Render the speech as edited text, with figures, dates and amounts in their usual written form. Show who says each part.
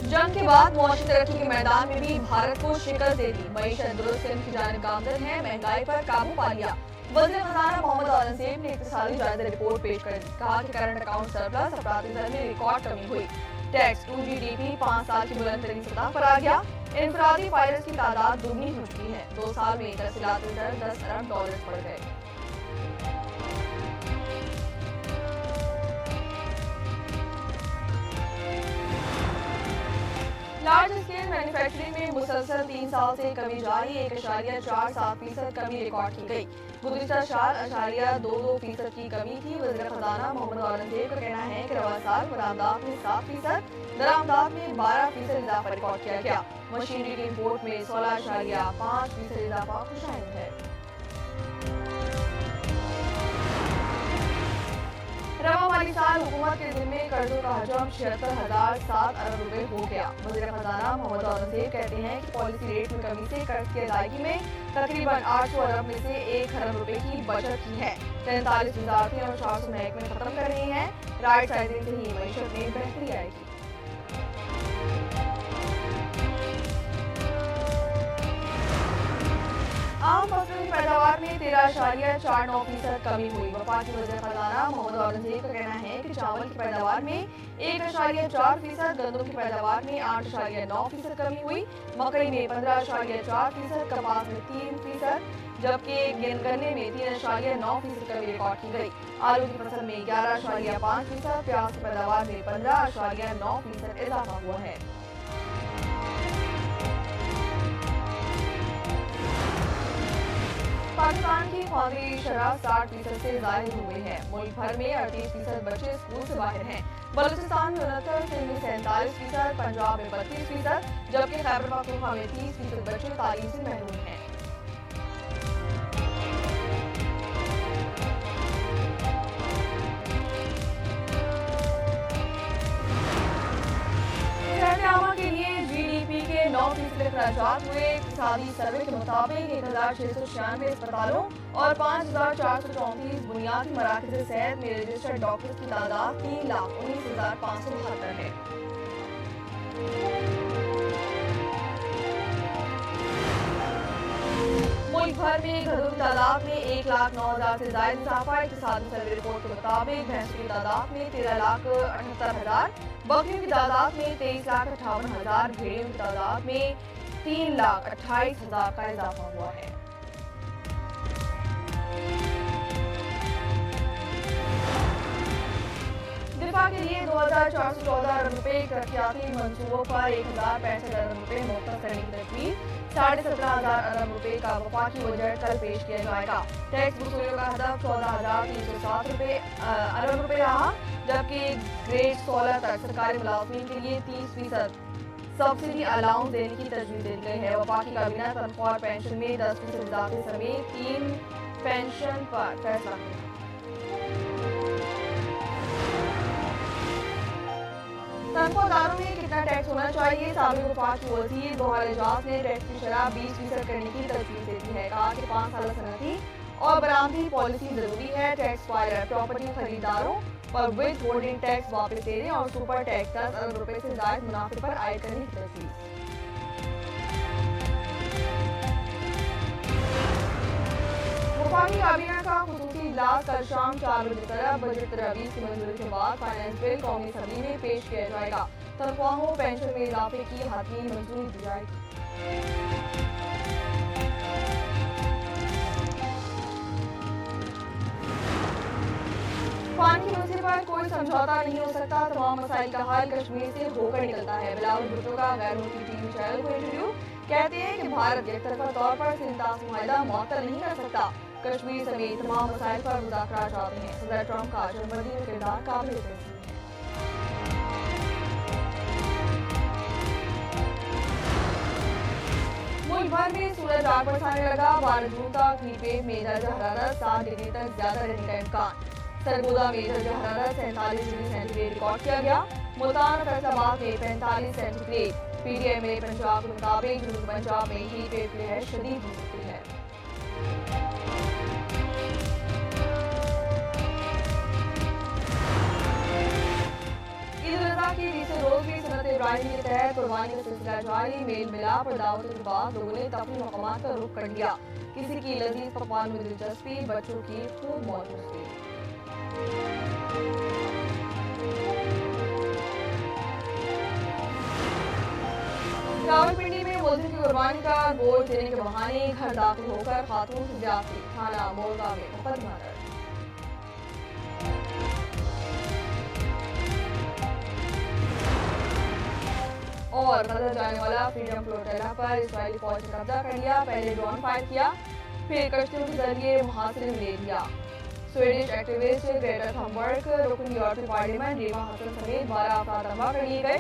Speaker 1: जंग के बाद मुआशी तरक्की के मैदान में भी भारत को शिकस्त दे दी। मईशत दुरुस्त की जानिब गामजन है, महंगाई पर काबू पा लिया। वज़ीर खजाना मोहम्मद औरंगजेब ने इक्तिसादी जायजा रिपोर्ट पेश कर दी। कहा कि करंट अकाउंट सरप्लस अफराती दर में रिकॉर्ड कमी हुई। टैक्स 2 GDP 5 साल की बुलंद तरीन सतह पर आ गया। इनफरादी फायरस की तादाद दुगनी हो चुकी है। 2 साल में तहसीलात रिटर्न $10 अरब बढ़ गए। लार्ज स्केल मैन्युफैक्चरिंग में मुसलसल 3 साल से कमी जारी। 1.47% कमी रिकॉर्ड की गई। गुज़िश्ता साल 0.22% की कमी थी। वज़ीर खजाना मोहम्मद औरंगजेब का कहना है कि रवा साल बरामदात में 7%, दरामदात में 12% इजाफा रिकॉर्ड किया गया। मशीनरी की इम्पोर्ट में 16.5% इजाफा खुशाइंद है। रवा माली साल हुकूमत के जिम्मे कर्जों का हजम 76,007 अरब रुपए हो गया। वज़ीर खजाना मोहम्मद औरंगजेब कहते हैं कि पॉलिसी रेट में कमी से कर्ज की अदायगी में तकरीबन 800 अरब में से 1 खरब रुपए की बचत की है। 43 वजारतें और 400 महकमे खत्म कर रहे हैं। राइट साइजिंग से ही मईशत में बेहतरी आएगी। आम फसलों की पैदावार में 13.49% कमी हुई। वफाकी वज़ीर खजाना मोहम्मद औरंगजेब का कहना है कि चावल की पैदावार में 1.4%, गंदम की पैदावार में 8.9% कमी हुई। मकई में 15.4%, कपास में 3%, जबकि गन्ने में 3.9% कमी रिकॉर्ड की गई। आलू की फसल में 11.5%, प्याज की पैदावार में 15.9% इजाफा हुआ है। पाकिस्तान की कौमी शरह 60% से जायद हो गई है। मुल्क भर में 38% बच्चे स्कूल से बाहर हैं। बलूचिस्तान में 69, सिंध में 47%, पंजाब में 32%, जबकि खैबर पख्तूनख्वा में 30% बच्चे तालीम से महरूम हैं। के लिए GDP के 9% अखराजात हुए। इक़्तिसादी सर्वे के मुताबिक 1,696 अस्पतालों और 5,434 बुनियादी मराकज़ सेहत में रजिस्टर्ड डॉक्टर्स की तादाद 3,19,572 है। मुल्क भर में घरों की तादाद में 1,09,000 से ज्यादा इजाफा। इक़्तिसादी सर्वे रिपोर्ट के मुताबिक भैंसों की तादाद में 13,78,000, बकरियों की तादाद में 23,58,000, भेड़ियों की तादाद में 3,28,000 का इजाफा हुआ है। दिफा के लिए 2,414 अरब रुपए तरक्याती मंसूबों पर 1,065 अरब रुपए मुख्तस करने की तजवीज़। 17,500 अरब रुपए का वफाकी बजट कल पेश किया जाएगा। टैक्स वसूलियों का हदफ 14,307 अरब रुपए रहा, जबकि ग्रेड 16 तक सरकारी मुलाजमीन के लिए 30% सब्सिडी अलाउंस देने की तजवीज़ दी गई है। वफाकी काबीना तनख्वाह और पेंशन में 10% इजाफे समेत 3 पेंशन पर फैसला किया। तनख्वाहदारों में कितना टैक्स होना चाहिए? साबिक वफाकी वज़ीर बहर एजाज ने टैक्स की शरह 20% करने की तजवीज़ दे दी है। कहा कि 5 साल सनती और बरामदी पॉलिसी जरूरी है। टैक्स फाइलर प्रॉपर्टी खरीदारों पर विद होल्डिंग टैक्स वापस देने और सुपर टैक्स 10 अरब रुपए से ज्यादा मुनाफे पर आयद करने की तजवीज़। वफाकी काबीना का खुसूसी इजलास कल शाम 4 बजे तक बजट तजवीज़ की मंजूरी के बाद फाइनेंस बिल कौमी असम्बली में पेश किया जाएगा। तनख्वाहों पेंशन में इजाफे की हतमी मंजूरी दी जाएगी। पानी की मसले पर कोई समझौता नहीं हो सकता। तमाम मसाइल का हल कश्मीर से होकर निकलता है। बिलावल भुट्टो का गैर मुल्की टीवी चैनल को इंटरव्यू। कहते हैं कि भारत एकतरफा तौर पर सिंध मुआहदा मुअत्तल नहीं कर सकता। कश्मीर समेत तमाम मसाइल पर मुज़ाकरात जारी हैं। सदर ट्रंप का जनबंदी में किरदार काबिल तहसीन है। मुल्क भर में सूरज आग बरसाने लगा। 12 जून तक हीट वेव में दर्जा हरारत 7 डिग्री तक ज्यादा रहने का इम्कान। सरगोदा में दर्जा हरारत 47 डिग्री सेंटीग्रेड रिकॉर्ड किया गया। मुल्तान और फैसलाबाद में 45 सेंटीग्रेड। PTI में पंजाब के मुताबिक जनूबी पंजाब में हीट वेव की लहर शदीद हो सकती है। ईद उल अज़हा की तीसरे रोज भी सुन्नत इब्राहिमी के तहत कुर्बानी का सिलसिला जारी। मेल मिलाप और दावतों के बाद लोगों ने तफरीही मकामात का रुख कर लिया। किसी की लजीज पकवान में दिलचस्पी, बच्चों की खूब मौज मस्ती। रावलपिंडी में मुलजिम की कुर्बानी का गोश्त देने के बहाने घर दाखिल होकर खातून से ज्यादती, थाना मोरगा में मुकदमा दर्ज। और बदल जाने वाला फ्रीडम फ्लोटेला पर इजरायली फौज ने कब्जा कर लिया। पहले ड्रोन फायर किया, फिर कश्तियों के जरिए मुहासरे में ले लिया। स्वीडिश एक्टिविस्ट ग्रेटर थनबर्ग, रुकन यूरोपीय पार्लियामेंट रीवा हसन समेत 12 अफराद अगवा कर लिए गए।